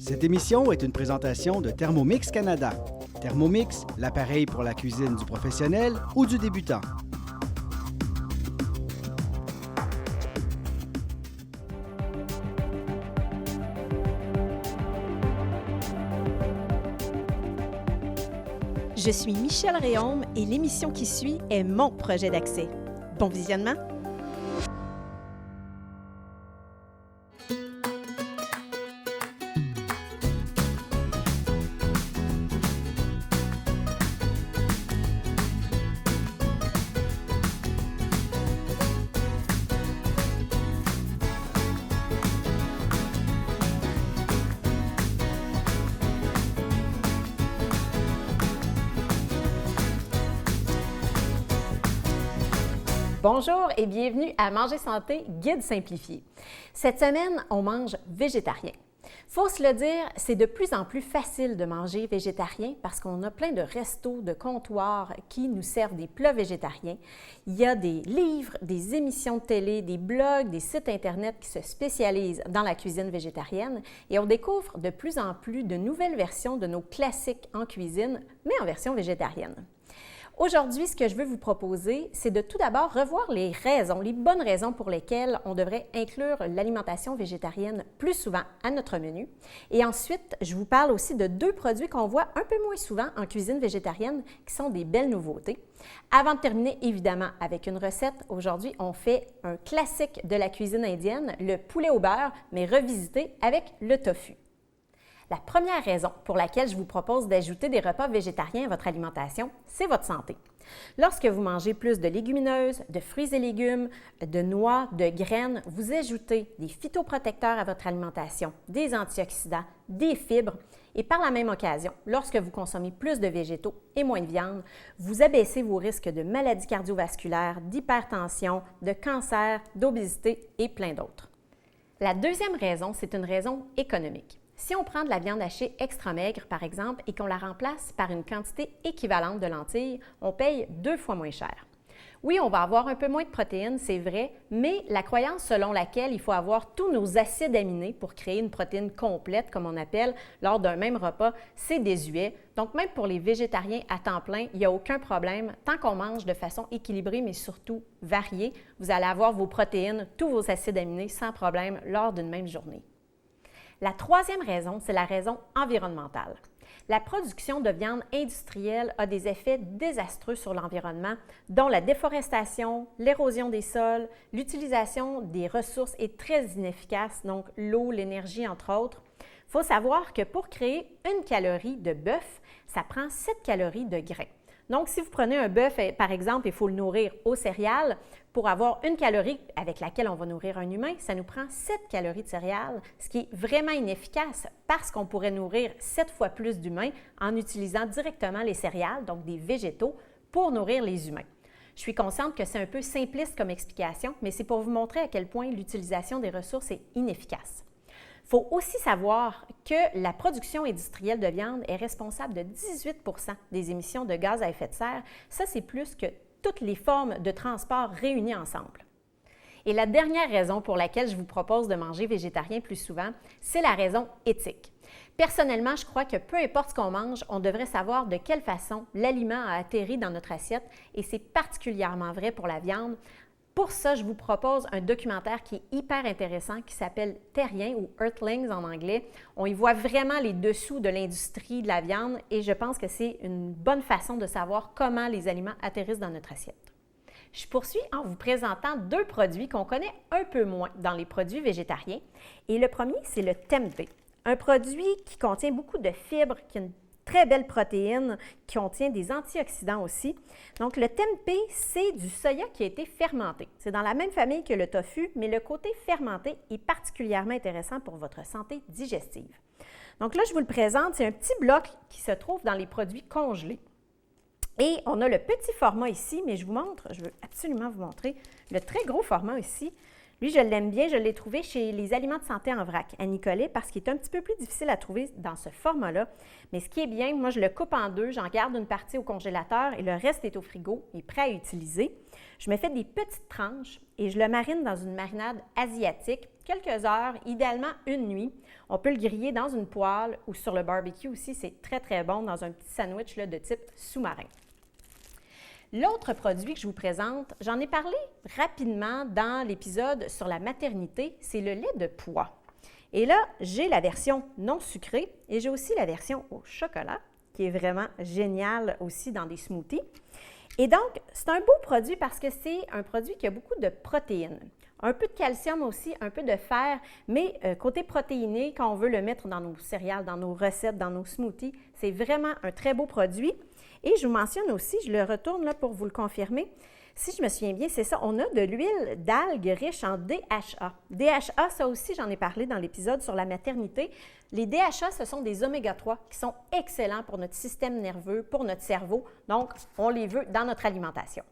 Cette émission est une présentation de Thermomix Canada. Thermomix, l'appareil pour la cuisine du professionnel ou du débutant. Je suis Michèle Réaume et l'émission qui suit est mon projet d'accès. Bon visionnement! Bonjour et bienvenue à Manger Santé, guide simplifié. Cette semaine, on mange végétarien. Faut se le dire, c'est de plus en plus facile de manger végétarien parce qu'on a plein de restos, de comptoirs qui nous servent des plats végétariens. Il y a des livres, des émissions de télé, des blogs, des sites Internet qui se spécialisent dans la cuisine végétarienne et on découvre de plus en plus de nouvelles versions de nos classiques en cuisine, mais en version végétarienne. Aujourd'hui, ce que je veux vous proposer, c'est de tout d'abord revoir les bonnes raisons pour lesquelles on devrait inclure l'alimentation végétarienne plus souvent à notre menu. Et ensuite, je vous parle aussi de deux produits qu'on voit un peu moins souvent en cuisine végétarienne, qui sont des belles nouveautés. Avant de terminer, évidemment, avec une recette, aujourd'hui, on fait un classique de la cuisine indienne, le poulet au beurre, mais revisité avec le tofu. La première raison pour laquelle je vous propose d'ajouter des repas végétariens à votre alimentation, c'est votre santé. Lorsque vous mangez plus de légumineuses, de fruits et légumes, de noix, de graines, vous ajoutez des phytoprotecteurs à votre alimentation, des antioxydants, des fibres et par la même occasion, lorsque vous consommez plus de végétaux et moins de viande, vous abaissez vos risques de maladies cardiovasculaires, d'hypertension, de cancer, d'obésité et plein d'autres. La deuxième raison, c'est une raison économique. Si on prend de la viande hachée extra maigre, par exemple, et qu'on la remplace par une quantité équivalente de lentilles, on paye 2 fois moins cher. Oui, on va avoir un peu moins de protéines, c'est vrai, mais la croyance selon laquelle il faut avoir tous nos acides aminés pour créer une protéine complète, comme on appelle, lors d'un même repas, c'est désuet. Donc, même pour les végétariens à temps plein, il n'y a aucun problème. Tant qu'on mange de façon équilibrée, mais surtout variée, vous allez avoir vos protéines, tous vos acides aminés sans problème lors d'une même journée. La troisième raison, c'est la raison environnementale. La production de viande industrielle a des effets désastreux sur l'environnement, dont la déforestation, l'érosion des sols, l'utilisation des ressources est très inefficace, donc l'eau, l'énergie, entre autres. Il faut savoir que pour créer 1 calorie de bœuf, ça prend 7 calories de grain. Donc, si vous prenez un bœuf, par exemple, il faut le nourrir aux céréales, pour avoir 1 calorie avec laquelle on va nourrir un humain, ça nous prend 7 calories de céréales, ce qui est vraiment inefficace parce qu'on pourrait nourrir 7 fois plus d'humains en utilisant directement les céréales, donc des végétaux, pour nourrir les humains. Je suis consciente que c'est un peu simpliste comme explication, mais c'est pour vous montrer à quel point l'utilisation des ressources est inefficace. Il faut aussi savoir que la production industrielle de viande est responsable de 18 % des émissions de gaz à effet de serre. Ça, c'est plus que toutes les formes de transport réunies ensemble. Et la dernière raison pour laquelle je vous propose de manger végétarien plus souvent, c'est la raison éthique. Personnellement, je crois que peu importe ce qu'on mange, on devrait savoir de quelle façon l'aliment a atterri dans notre assiette et c'est particulièrement vrai pour la viande. Pour ça, je vous propose un documentaire qui est hyper intéressant qui s'appelle Terriens ou Earthlings en anglais. On y voit vraiment les dessous de l'industrie de la viande et je pense que c'est une bonne façon de savoir comment les aliments atterrissent dans notre assiette. Je poursuis en vous présentant deux produits qu'on connaît un peu moins dans les produits végétariens. Et le premier, c'est le tempeh, un produit qui contient beaucoup de fibres, qui a une très belle protéine, qui contient des antioxydants aussi. Donc, le tempeh, c'est du soya qui a été fermenté. C'est dans la même famille que le tofu, mais le côté fermenté est particulièrement intéressant pour votre santé digestive. Donc là, je vous le présente, c'est un petit bloc qui se trouve dans les produits congelés. Et on a le petit format ici, mais je veux absolument vous montrer le très gros format ici. Lui, je l'aime bien, je l'ai trouvé chez les aliments de santé en vrac à Nicolet parce qu'il est un petit peu plus difficile à trouver dans ce format-là. Mais ce qui est bien, moi, je le coupe en deux, j'en garde une partie au congélateur et le reste est au frigo, il est prêt à utiliser. Je me fais des petites tranches et je le marine dans une marinade asiatique quelques heures, idéalement une nuit. On peut le griller dans une poêle ou sur le barbecue aussi. C'est très, très bon dans un petit sandwich là, de type sous-marin. L'autre produit que je vous présente, j'en ai parlé rapidement dans l'épisode sur la maternité, c'est le lait de pois. Et là, j'ai la version non sucrée et j'ai aussi la version au chocolat, qui est vraiment géniale aussi dans des smoothies. Et donc, c'est un beau produit parce que c'est un produit qui a beaucoup de protéines. Un peu de calcium aussi, un peu de fer, mais côté protéiné, quand on veut le mettre dans nos céréales, dans nos recettes, dans nos smoothies, c'est vraiment un très beau produit. Et je vous mentionne aussi, je le retourne là pour vous le confirmer, si je me souviens bien, c'est ça, on a de l'huile d'algues riche en DHA. DHA, ça aussi, j'en ai parlé dans l'épisode sur la maternité. Les DHA, ce sont des oméga-3 qui sont excellents pour notre système nerveux, pour notre cerveau. Donc, on les veut dans notre alimentation.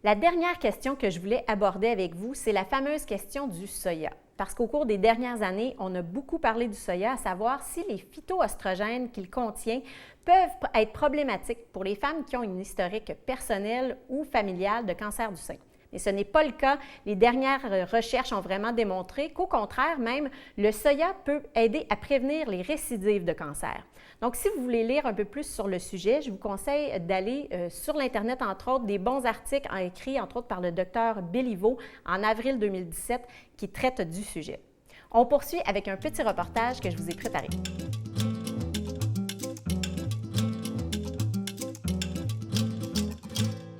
La dernière question que je voulais aborder avec vous, c'est la fameuse question du soya. Parce qu'au cours des dernières années, on a beaucoup parlé du soya, à savoir si les phytoœstrogènes qu'il contient peuvent être problématiques pour les femmes qui ont une historique personnelle ou familiale de cancer du sein. Mais ce n'est pas le cas. Les dernières recherches ont vraiment démontré qu'au contraire, même, le soya peut aider à prévenir les récidives de cancer. Donc, si vous voulez lire un peu plus sur le sujet, je vous conseille d'aller sur l'Internet, entre autres, des bons articles écrits, entre autres, par le docteur Béliveau en avril 2017 qui traitent du sujet. On poursuit avec un petit reportage que je vous ai préparé.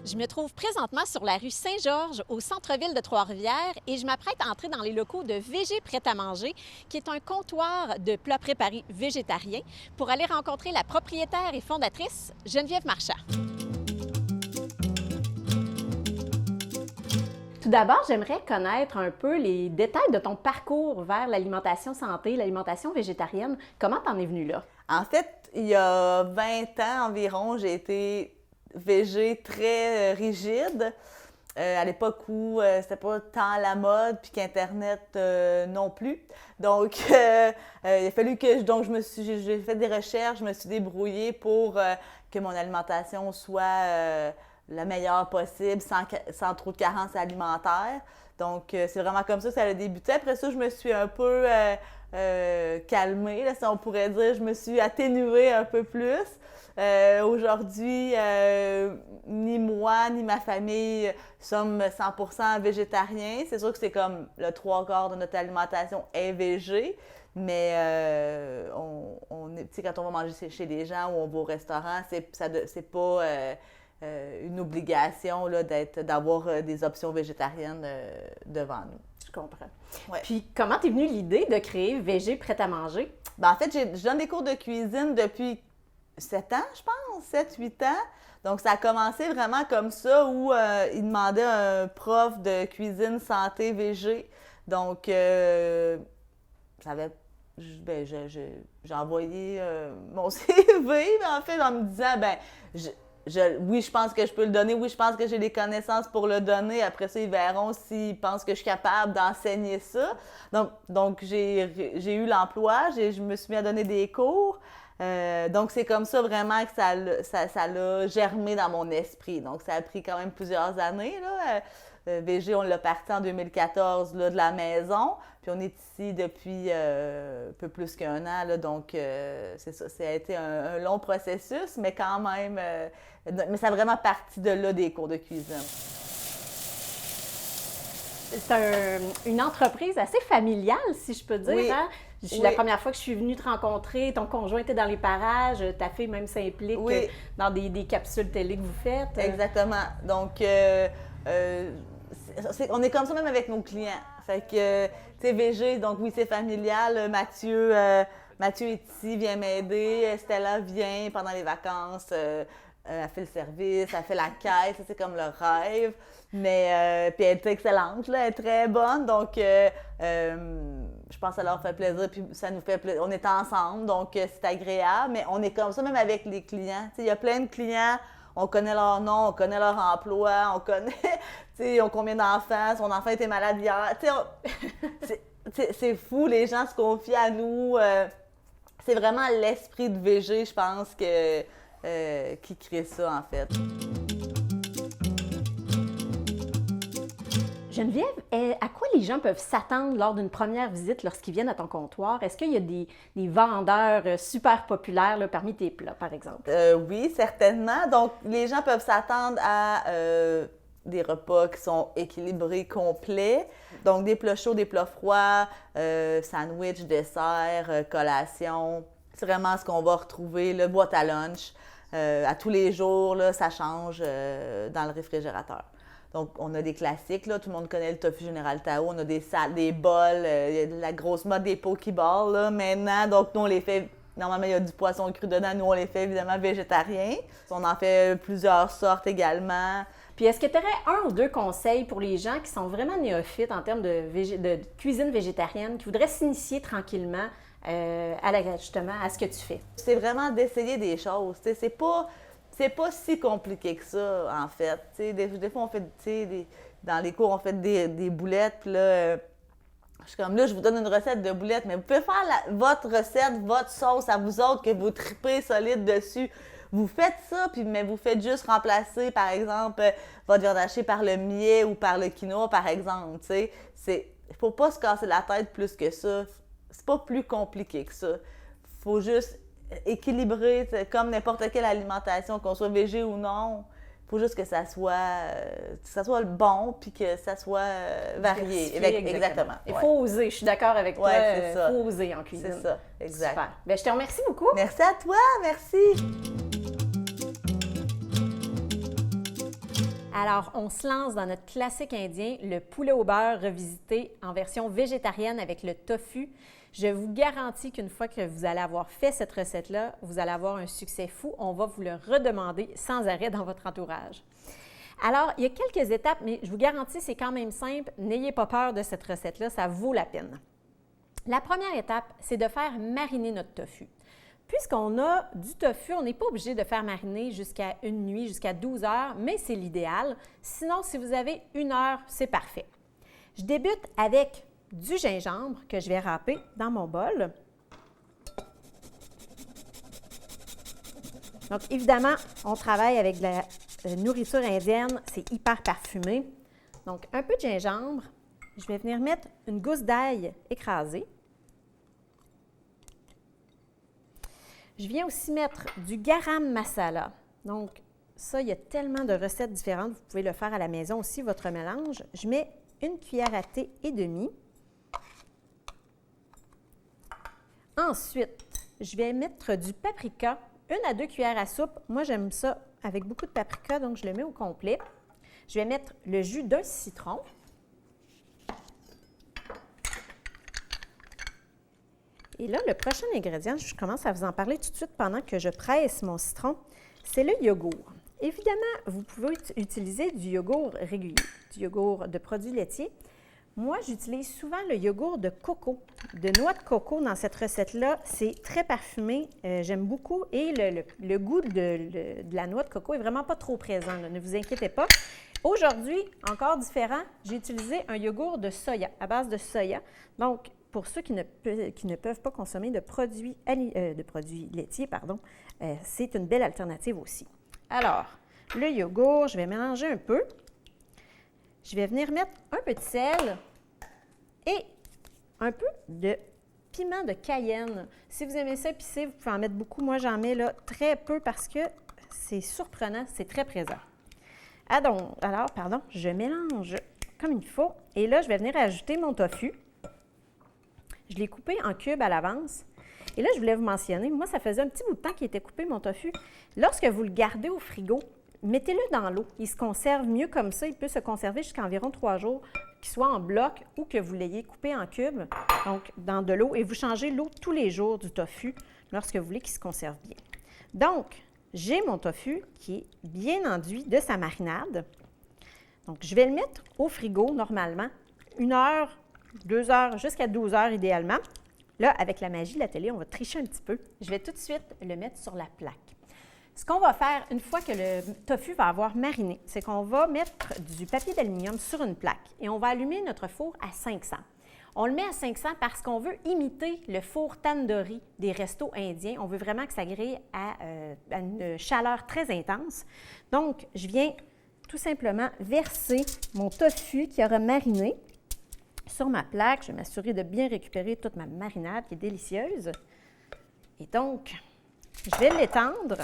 Je me trouve présentement sur la rue Saint-Georges, au centre-ville de Trois-Rivières, et je m'apprête à entrer dans les locaux de VG Prêt-à-manger, qui est un comptoir de plats préparés végétariens, pour aller rencontrer la propriétaire et fondatrice, Geneviève Marchand. Tout d'abord, j'aimerais connaître un peu les détails de ton parcours vers l'alimentation santé, l'alimentation végétarienne. Comment t'en es venue là? En fait, il y a 20 ans environ, j'ai été végé très rigide, à l'époque où c'était pas tant la mode, puis qu'Internet non plus. Donc, il a fallu que j'ai fait des recherches, je me suis débrouillée pour que mon alimentation soit la meilleure possible, sans trop de carences alimentaires. Donc, c'est vraiment comme ça que ça a débuté. Après ça, je me suis un peu calmée, là, si on pourrait dire. Je me suis atténuée un peu plus. Aujourd'hui, ni moi, ni ma famille sommes 100% végétariens. C'est sûr que c'est comme le 3/4 de notre alimentation est végé, mais quand on va manger chez des gens ou on va au restaurant, c'est pas une obligation là, d'avoir des options végétariennes devant nous. Je comprends. Ouais. Puis, comment t'es venue l'idée de créer VG Prêt-à-manger? Ben, en fait, je donne des cours de cuisine depuis 7 ans, je pense, 7-8 ans. Donc, ça a commencé vraiment comme ça, où ils demandaient un prof de cuisine santé végé. Donc, j'ai envoyé mon CV, mais en fait, en me disant, oui, je pense que je peux le donner. Oui, je pense que j'ai les connaissances pour le donner. Après ça, ils verront s'ils pensent que je suis capable d'enseigner ça. Donc j'ai eu l'emploi. Je me suis mis à donner des cours. Donc, c'est comme ça vraiment que ça l'a germé dans mon esprit. Donc, ça a pris quand même plusieurs années, là. VG, on l'a parti en 2014 là, de la maison. Puis on est ici depuis un peu plus qu'1 an. Là, donc, c'est ça. Ça a été un long processus, mais quand même... mais ça a vraiment parti de là des cours de cuisine. C'est une entreprise assez familiale, si je peux dire. Oui. Hein? La première fois que je suis venue te rencontrer, ton conjoint était dans les parages, ta fille même s'implique dans des capsules télé que vous faites. Exactement. Donc, on est comme ça même avec nos clients. Fait que, tu sais, VG, donc oui, c'est familial. Mathieu est ici, vient m'aider. Stella vient pendant les vacances. Elle fait le service, elle fait la caisse, c'est comme le rêve. Mais, puis elle est excellente, là, elle est très bonne. Donc, je pense que ça leur fait plaisir, puis ça nous fait plaisir. On est ensemble, donc c'est agréable. Mais on est comme ça même avec les clients. Tu sais, il y a plein de clients. On connaît leur nom, on connaît leur emploi, on connaît, tu sais, ils ont combien d'enfants, son enfant était malade hier. Tu sais, c'est fou, les gens se confient à nous. C'est vraiment l'esprit de VG, je pense, qui crée ça, en fait. Geneviève, à quoi les gens peuvent s'attendre lors d'une première visite lorsqu'ils viennent à ton comptoir? Est-ce qu'il y a des vendeurs super populaires là, parmi tes plats, par exemple? Oui, certainement. Donc, les gens peuvent s'attendre à des repas qui sont équilibrés, complets. Donc, des plats chauds, des plats froids, sandwich, dessert, collation. C'est vraiment ce qu'on va retrouver, le boîte à lunch. À tous les jours, là, ça change dans le réfrigérateur. Donc, on a des classiques, là. Tout le monde connaît le tofu Général Tao. On a des bols, il y a la grosse mode des pokéballs, là, maintenant. Donc, nous, on les fait... Normalement, il y a du poisson cru dedans. Nous, on les fait évidemment végétariens. On en fait plusieurs sortes également. Puis, est-ce que tu aurais un ou deux conseils pour les gens qui sont vraiment néophytes en termes de cuisine végétarienne, qui voudraient s'initier tranquillement justement à ce que tu fais? C'est vraiment d'essayer des choses. C'est pas si compliqué que ça, en fait. Des fois, on fait, dans les cours, on fait des boulettes, puis là, je suis comme, là, je vous donne une recette de boulettes, mais vous pouvez faire votre recette, votre sauce à vous autres, que vous tripez solide dessus. Vous faites ça, mais vous faites juste remplacer, par exemple, votre viande hachée par le millet ou par le quinoa, par exemple. Il ne faut pas se casser la tête plus que ça. C'est pas plus compliqué que ça. Il faut juste équilibrer, comme n'importe quelle alimentation, qu'on soit végé ou non. Il faut juste que ça soit bon puis que ça soit varié. Exactement. Il faut oser, je suis d'accord avec toi. Il faut oser en cuisine. C'est ça, exact. Super. Bien, je te remercie beaucoup. Merci à toi, merci. Alors, on se lance dans notre classique indien, le poulet au beurre revisité en version végétarienne avec le tofu. Je vous garantis qu'une fois que vous allez avoir fait cette recette-là, vous allez avoir un succès fou. On va vous le redemander sans arrêt dans votre entourage. Alors, il y a quelques étapes, mais je vous garantis, c'est quand même simple. N'ayez pas peur de cette recette-là, ça vaut la peine. La première étape, c'est de faire mariner notre tofu. Puisqu'on a du tofu, on n'est pas obligé de faire mariner jusqu'à une nuit, jusqu'à 12 heures, mais c'est l'idéal. Sinon, si vous avez 1 heure, c'est parfait. Je débute avec du gingembre que je vais râper dans mon bol. Donc, évidemment, on travaille avec de la nourriture indienne, c'est hyper parfumé. Donc, un peu de gingembre. Je vais venir mettre une gousse d'ail écrasée. Je viens aussi mettre du garam masala. Donc, ça, il y a tellement de recettes différentes. Vous pouvez le faire à la maison aussi, votre mélange. Je mets 1 cuillère à thé et demie. Ensuite, je vais mettre du paprika, 1 à 2 cuillères à soupe. Moi, j'aime ça avec beaucoup de paprika, donc je le mets au complet. Je vais mettre le jus d'un citron. Et là, le prochain ingrédient, je commence à vous en parler tout de suite pendant que je presse mon citron, c'est le yogourt. Évidemment, vous pouvez utiliser du yogourt régulier, du yogourt de produits laitiers. Moi, j'utilise souvent le yogourt de coco, de noix de coco dans cette recette-là. C'est très parfumé, j'aime beaucoup et le goût de la noix de coco est vraiment pas trop présent, là, ne vous inquiétez pas. Aujourd'hui, encore différent, j'ai utilisé un yogourt de soya, à base de soya. Donc, pour ceux qui ne peuvent pas consommer de produits laitiers, c'est une belle alternative aussi. Alors, le yogourt, je vais mélanger un peu. Je vais venir mettre un peu de sel et un peu de piment de Cayenne. Si vous aimez ça épicé, vous pouvez en mettre beaucoup. Moi, j'en mets là très peu parce que c'est surprenant, c'est très présent. Alors, je mélange comme il faut. Et là, je vais venir ajouter mon tofu. Je l'ai coupé en cubes à l'avance. Et là, je voulais vous mentionner, moi, ça faisait un petit bout de temps qu'il était coupé, mon tofu. Lorsque vous le gardez au frigo, mettez-le dans l'eau. Il se conserve mieux comme ça. Il peut se conserver jusqu'à environ 3 jours, qu'il soit en bloc ou que vous l'ayez coupé en cubes, donc dans de l'eau. Et vous changez l'eau tous les jours du tofu lorsque vous voulez qu'il se conserve bien. Donc, j'ai mon tofu qui est bien enduit de sa marinade. Donc, je vais le mettre au frigo normalement, 1 heure, 2 heures, jusqu'à 12 heures idéalement. Là, avec la magie de la télé, on va tricher un petit peu. Je vais tout de suite le mettre sur la plaque. Ce qu'on va faire, une fois que le tofu va avoir mariné, c'est qu'on va mettre du papier d'aluminium sur une plaque et on va allumer notre four à 500. On le met à 500 parce qu'on veut imiter le four tandoori des restos indiens. On veut vraiment que ça grille à une chaleur très intense. Donc, je viens tout simplement verser mon tofu qui aura mariné sur ma plaque. Je vais m'assurer de bien récupérer toute ma marinade qui est délicieuse. Et donc, je vais l'étendre.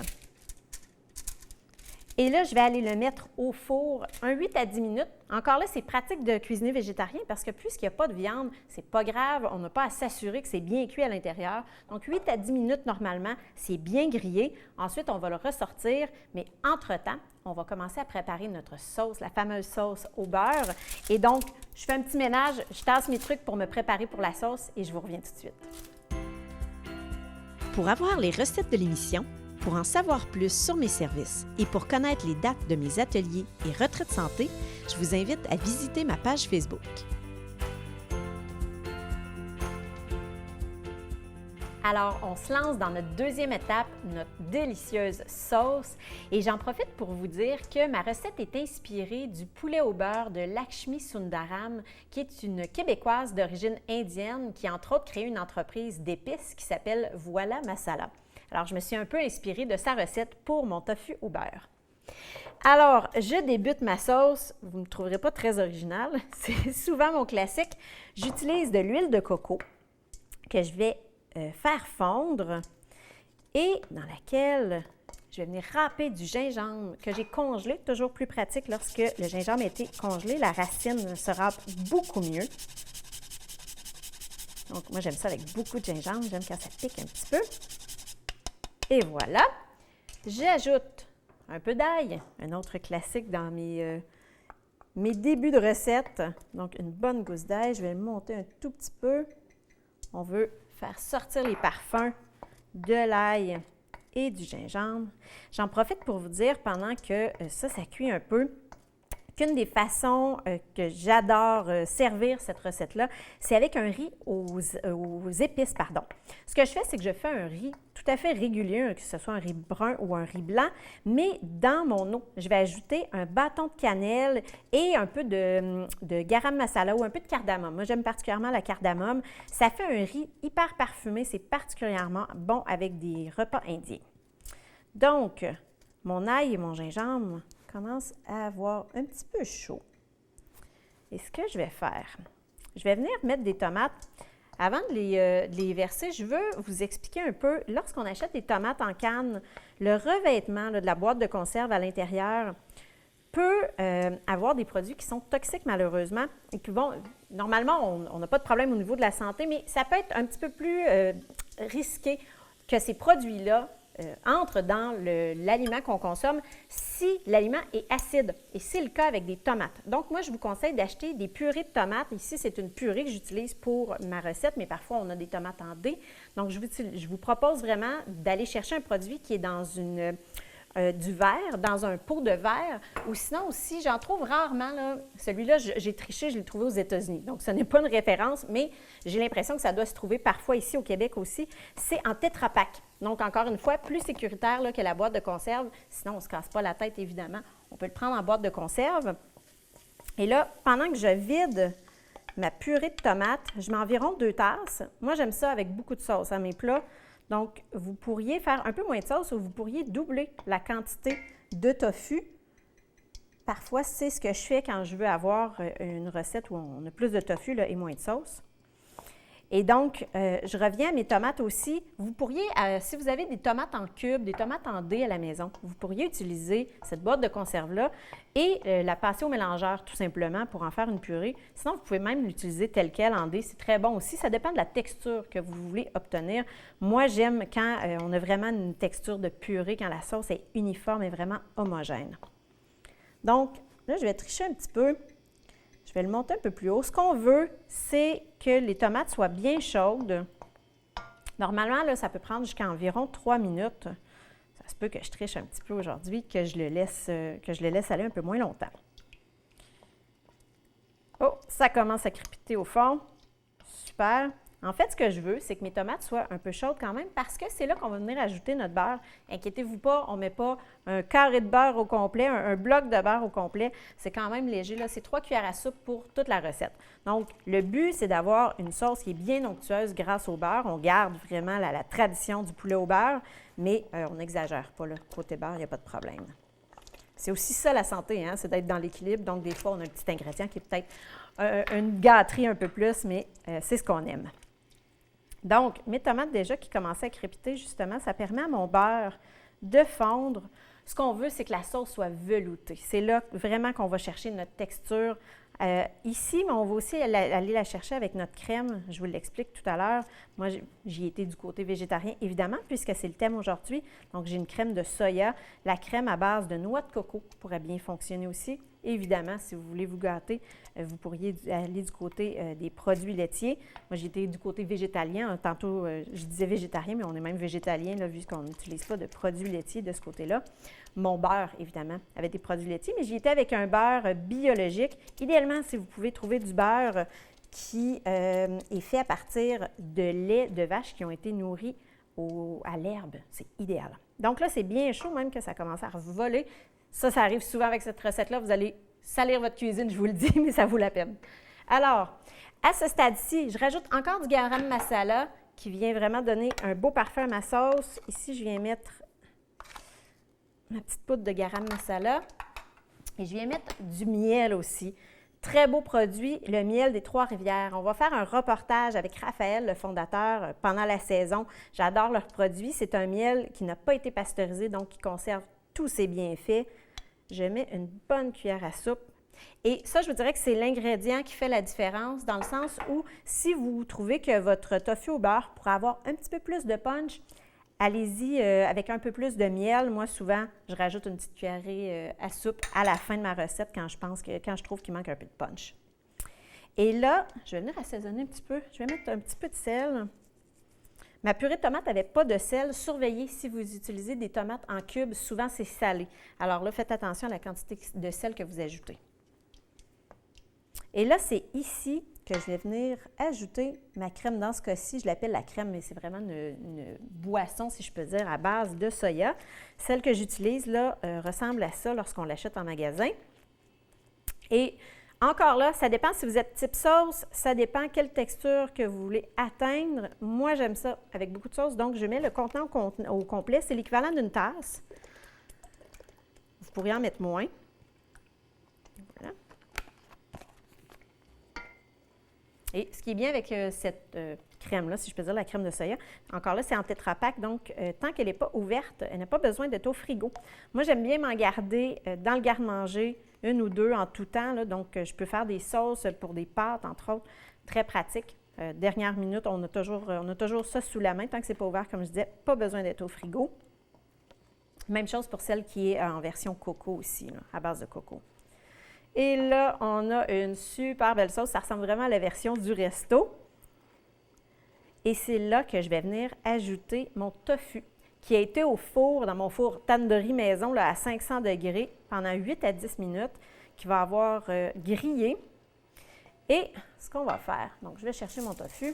Et là, je vais aller le mettre au four un 8 à 10 minutes. Encore là, c'est pratique de cuisiner végétarien parce que puisqu'il n'y a pas de viande, c'est pas grave, on n'a pas à s'assurer que c'est bien cuit à l'intérieur. Donc, 8 à 10 minutes normalement, c'est bien grillé. Ensuite, on va le ressortir, mais entre-temps, on va commencer à préparer notre sauce, la fameuse sauce au beurre. Et donc, je fais un petit ménage, je tasse mes trucs pour me préparer pour la sauce et je vous reviens tout de suite. Pour avoir les recettes de l'émission, pour en savoir plus sur mes services et pour connaître les dates de mes ateliers et retraites santé, je vous invite à visiter ma page Facebook. Alors, on se lance dans notre deuxième étape, notre délicieuse sauce. Et j'en profite pour vous dire que ma recette est inspirée du poulet au beurre de Lakshmi Sundaram, qui est une Québécoise d'origine indienne qui, entre autres, crée une entreprise d'épices qui s'appelle Voilà Masala. Alors, je me suis un peu inspirée de sa recette pour mon tofu au beurre. Alors, je débute ma sauce. Vous ne me trouverez pas très originale. C'est souvent mon classique. J'utilise de l'huile de coco que je vais faire fondre et dans laquelle je vais venir râper du gingembre que j'ai congelé. Toujours plus pratique lorsque le gingembre a été congelé. La racine se râpe beaucoup mieux. Donc, moi, j'aime ça avec beaucoup de gingembre. J'aime quand ça pique un petit peu. Et voilà, j'ajoute un peu d'ail, un autre classique dans mes débuts de recette. Donc, une bonne gousse d'ail, je vais le monter un tout petit peu. On veut faire sortir les parfums de l'ail et du gingembre. J'en profite pour vous dire, pendant que ça cuit un peu, qu'une des façons que j'adore servir cette recette-là, c'est avec un riz aux épices. Ce que je fais, c'est que je fais un riz tout à fait régulier, que ce soit un riz brun ou un riz blanc, mais dans mon eau, je vais ajouter un bâton de cannelle et un peu de garam masala ou un peu de cardamome. Moi, j'aime particulièrement la cardamome. Ça fait un riz hyper parfumé. C'est particulièrement bon avec des repas indiens. Donc, mon ail et mon gingembre commence à avoir un petit peu chaud. Et ce que je vais faire, je vais venir mettre des tomates. Avant de les verser, je veux vous expliquer un peu, lorsqu'on achète des tomates en canne, le revêtement de la boîte de conserve à l'intérieur peut avoir des produits qui sont toxiques malheureusement et qui vont, normalement, on n'a pas de problème au niveau de la santé, mais ça peut être un petit peu plus risqué que ces produits-là entre dans l'aliment qu'on consomme si l'aliment est acide. Et c'est le cas avec des tomates. Donc, moi, je vous conseille d'acheter des purées de tomates. Ici, c'est une purée que j'utilise pour ma recette, mais parfois, on a des tomates en dés. Donc, je vous propose vraiment d'aller chercher un produit qui est dans du verre, dans un pot de verre, ou sinon aussi, j'en trouve rarement, là, celui-là, j'ai triché, je l'ai trouvé aux États-Unis. Donc, ce n'est pas une référence, mais j'ai l'impression que ça doit se trouver parfois ici au Québec aussi. C'est en Tetra Pak. Donc, encore une fois, plus sécuritaire là, que la boîte de conserve. Sinon, on ne se casse pas la tête, évidemment. On peut le prendre en boîte de conserve. Et là, pendant que je vide ma purée de tomates, je mets environ 2 tasses. Moi, j'aime ça avec beaucoup de sauce à mes plats. Donc, vous pourriez faire un peu moins de sauce ou vous pourriez doubler la quantité de tofu. Parfois, c'est ce que je fais quand je veux avoir une recette où on a plus de tofu là, et moins de sauce. Et donc, je reviens à mes tomates aussi. Vous pourriez, si vous avez des tomates en cubes, des tomates en dés à la maison, vous pourriez utiliser cette boîte de conserve-là et la passer au mélangeur tout simplement pour en faire une purée. Sinon, vous pouvez même l'utiliser telle quelle en dés. C'est très bon aussi. Ça dépend de la texture que vous voulez obtenir. Moi, j'aime quand on a vraiment une texture de purée, quand la sauce est uniforme et vraiment homogène. Donc, là, je vais tricher un petit peu. Je vais le monter un peu plus haut. Ce qu'on veut, c'est que les tomates soient bien chaudes. Normalement, là, ça peut prendre jusqu'à environ 3 minutes. Ça se peut que je triche un petit peu aujourd'hui, que je le laisse aller un peu moins longtemps. Oh, ça commence à crépiter au fond. Super. En fait, ce que je veux, c'est que mes tomates soient un peu chaudes quand même parce que c'est là qu'on va venir ajouter notre beurre. Inquiétez-vous pas, on ne met pas un carré de beurre au complet, un bloc de beurre au complet. C'est quand même léger, là. C'est 3 cuillères à soupe pour toute la recette. Donc, le but, c'est d'avoir une sauce qui est bien onctueuse grâce au beurre. On garde vraiment la tradition du poulet au beurre, mais on n'exagère pas, là. Côté beurre, il n'y a pas de problème. C'est aussi ça la santé, hein? C'est d'être dans l'équilibre. Donc, des fois, on a un petit ingrédient qui est peut-être une gâterie un peu plus, mais c'est ce qu'on aime. Donc, mes tomates déjà qui commençaient à crépiter, justement, ça permet à mon beurre de fondre. Ce qu'on veut, c'est que la sauce soit veloutée. C'est là vraiment qu'on va chercher notre texture. Ici, mais on va aussi aller la chercher avec notre crème. Je vous l'explique tout à l'heure. Moi, j'y étais du côté végétarien, évidemment, puisque c'est le thème aujourd'hui. Donc, j'ai une crème de soya. La crème à base de noix de coco pourrait bien fonctionner aussi. Évidemment, si vous voulez vous gâter, vous pourriez aller du côté des produits laitiers. Moi, j'étais du côté végétalien. Tantôt, je disais végétarien, mais on est même végétalien, là, vu qu'on n'utilise pas de produits laitiers de ce côté-là. Mon beurre, évidemment, avec des produits laitiers, mais j'y étais avec un beurre biologique. Idéalement, si vous pouvez trouver du beurre qui est fait à partir de lait de vache qui ont été nourris à l'herbe, c'est idéal. Donc là, c'est bien chaud, même que ça commence à voler. Ça arrive souvent avec cette recette-là. Vous allez salir votre cuisine, je vous le dis, mais ça vaut la peine. Alors, à ce stade-ci, je rajoute encore du garam masala qui vient vraiment donner un beau parfum à ma sauce. Ici, je viens mettre ma petite poudre de garam masala et je viens mettre du miel aussi. Très beau produit, le miel des Trois-Rivières. On va faire un reportage avec Raphaël, le fondateur, pendant la saison. J'adore leurs produits. C'est un miel qui n'a pas été pasteurisé, donc qui conserve tous ses bienfaits. Je mets une bonne cuillère à soupe. Et ça, je vous dirais que c'est l'ingrédient qui fait la différence dans le sens où si vous trouvez que votre tofu au beurre pourrait avoir un petit peu plus de punch, allez-y avec un peu plus de miel. Moi, souvent, je rajoute une petite cuillerée à soupe à la fin de ma recette quand je trouve qu'il manque un peu de punch. Et là, je vais venir assaisonner un petit peu. Je vais mettre un petit peu de sel. Ma purée de tomates n'avait pas de sel. Surveillez si vous utilisez des tomates en cubes. Souvent, c'est salé. Alors là, faites attention à la quantité de sel que vous ajoutez. Et là, c'est ici que je vais venir ajouter ma crème. Dans ce cas-ci, je l'appelle la crème, mais c'est vraiment une boisson, si je peux dire, à base de soya. Celle que j'utilise, là, ressemble à ça lorsqu'on l'achète en magasin. Et encore là, ça dépend si vous êtes type sauce, ça dépend quelle texture que vous voulez atteindre. Moi, j'aime ça avec beaucoup de sauce, donc je mets le contenant au complet. C'est l'équivalent d'une tasse. Vous pourriez en mettre moins. Voilà. Et ce qui est bien avec cette crème-là, si je peux dire la crème de soya, encore là, c'est en Tetra Pak, donc tant qu'elle n'est pas ouverte, elle n'a pas besoin d'être au frigo. Moi, j'aime bien m'en garder dans le garde-manger, une ou deux en tout temps, là, donc je peux faire des sauces pour des pâtes, entre autres, très pratique. Dernière minute, on a toujours ça sous la main, tant que ce n'est pas ouvert, comme je disais, pas besoin d'être au frigo. Même chose pour celle qui est en version coco aussi, là, à base de coco. Et là, on a une super belle sauce. Ça ressemble vraiment à la version du resto. Et c'est là que je vais venir ajouter mon tofu qui a été au four, dans mon four tandoori maison là, à 500 degrés pendant 8 à 10 minutes, qui va avoir grillé. Et ce qu'on va faire, donc je vais chercher mon tofu.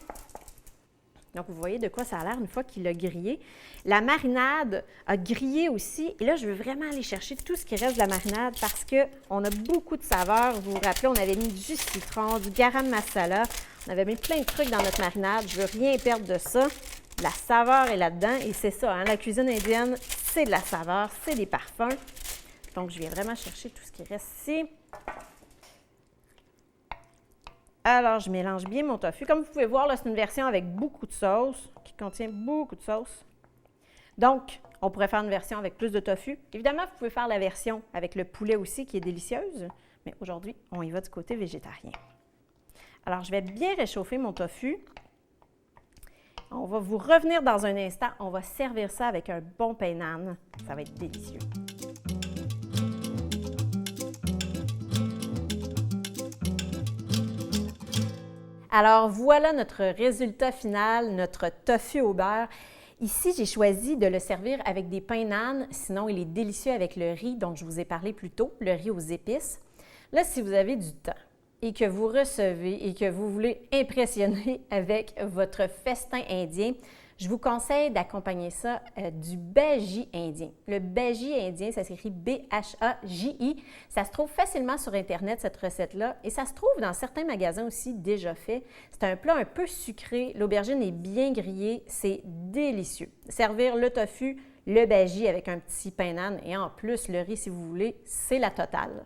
Donc, vous voyez de quoi ça a l'air une fois qu'il a grillé. La marinade a grillé aussi. Et là, je veux vraiment aller chercher tout ce qui reste de la marinade parce qu'on a beaucoup de saveurs. Vous vous rappelez, on avait mis du citron, du garam masala. On avait mis plein de trucs dans notre marinade. Je ne veux rien perdre de ça. La saveur est là-dedans. Et c'est ça, hein, la cuisine indienne, c'est de la saveur, c'est des parfums. Donc, je viens vraiment chercher tout ce qui reste ici. Alors, je mélange bien mon tofu. Comme vous pouvez voir, là, c'est une version avec beaucoup de sauce, qui contient beaucoup de sauce. Donc, on pourrait faire une version avec plus de tofu. Évidemment, vous pouvez faire la version avec le poulet aussi, qui est délicieuse. Mais aujourd'hui, on y va du côté végétarien. Alors, je vais bien réchauffer mon tofu. On va vous revenir dans un instant. On va servir ça avec un bon pain nan. Ça va être délicieux. Alors, voilà notre résultat final, notre tofu au beurre. Ici, j'ai choisi de le servir avec des pains nan, sinon il est délicieux avec le riz dont je vous ai parlé plus tôt, le riz aux épices. Là, si vous avez du temps et que vous recevez et que vous voulez impressionner avec votre festin indien, je vous conseille d'accompagner ça du bhaji indien. Le bhaji indien, ça s'écrit B-H-A-J-I. Ça se trouve facilement sur Internet, cette recette-là, et ça se trouve dans certains magasins aussi déjà fait. C'est un plat un peu sucré, l'aubergine est bien grillée, c'est délicieux. Servir le tofu, le bâgis avec un petit pain d'âne et en plus le riz si vous voulez, c'est la totale.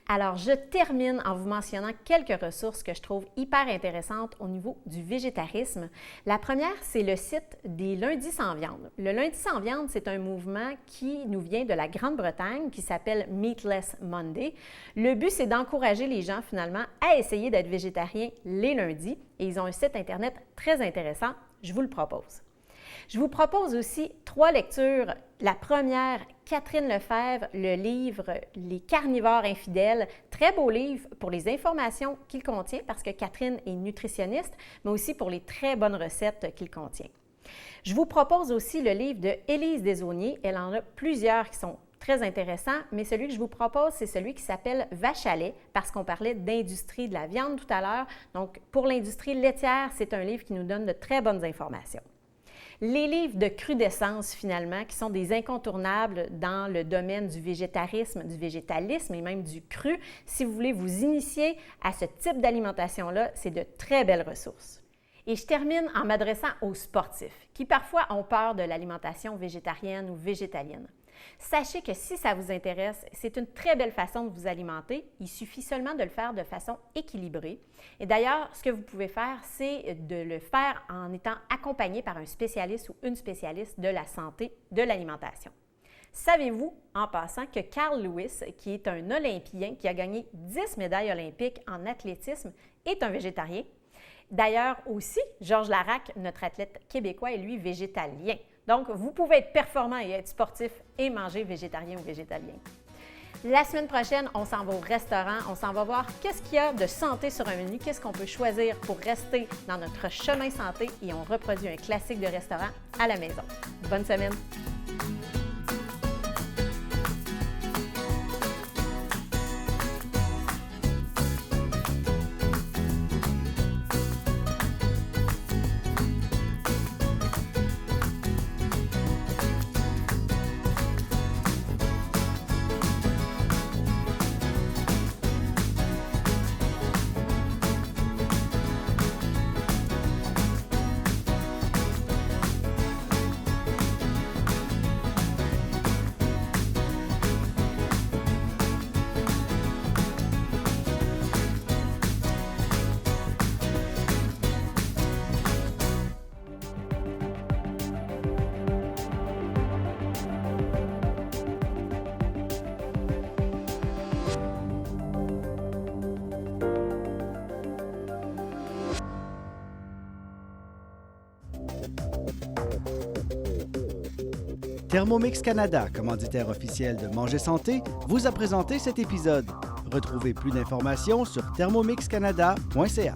Alors, je termine en vous mentionnant quelques ressources que je trouve hyper intéressantes au niveau du végétarisme. La première, c'est le site des Lundis sans viande. Le Lundi sans viande, c'est un mouvement qui nous vient de la Grande-Bretagne qui s'appelle Meatless Monday. Le but, c'est d'encourager les gens finalement à essayer d'être végétariens les lundis et ils ont un site Internet très intéressant. Je vous le propose. Je vous propose aussi 3 lectures. La première, Catherine Lefebvre, le livre « Les carnivores infidèles ». Très beau livre pour les informations qu'il contient parce que Catherine est nutritionniste, mais aussi pour les très bonnes recettes qu'il contient. Je vous propose aussi le livre de Élise Desaulniers. Elle en a plusieurs qui sont très intéressants, mais celui que je vous propose, c'est celui qui s'appelle « Vache à lait » parce qu'on parlait d'industrie de la viande tout à l'heure. Donc, pour l'industrie laitière, c'est un livre qui nous donne de très bonnes informations. Les livres de crudescence, finalement, qui sont des incontournables dans le domaine du végétarisme, du végétalisme et même du cru. Si vous voulez vous initier à ce type d'alimentation-là, c'est de très belles ressources. Et je termine en m'adressant aux sportifs qui parfois ont peur de l'alimentation végétarienne ou végétalienne. Sachez que si ça vous intéresse, c'est une très belle façon de vous alimenter. Il suffit seulement de le faire de façon équilibrée. Et d'ailleurs, ce que vous pouvez faire, c'est de le faire en étant accompagné par un spécialiste ou une spécialiste de la santé de l'alimentation. Savez-vous, en passant, que Carl Lewis, qui est un Olympien qui a gagné 10 médailles olympiques en athlétisme, est un végétarien? D'ailleurs aussi, Georges Larac, notre athlète québécois, est lui végétalien. Donc, vous pouvez être performant et être sportif et manger végétarien ou végétalien. La semaine prochaine, on s'en va au restaurant, on s'en va voir qu'est-ce qu'il y a de santé sur un menu, qu'est-ce qu'on peut choisir pour rester dans notre chemin santé et on reproduit un classique de restaurant à la maison. Bonne semaine! Thermomix Canada, commanditaire officiel de Manger Santé, vous a présenté cet épisode. Retrouvez plus d'informations sur thermomixcanada.ca.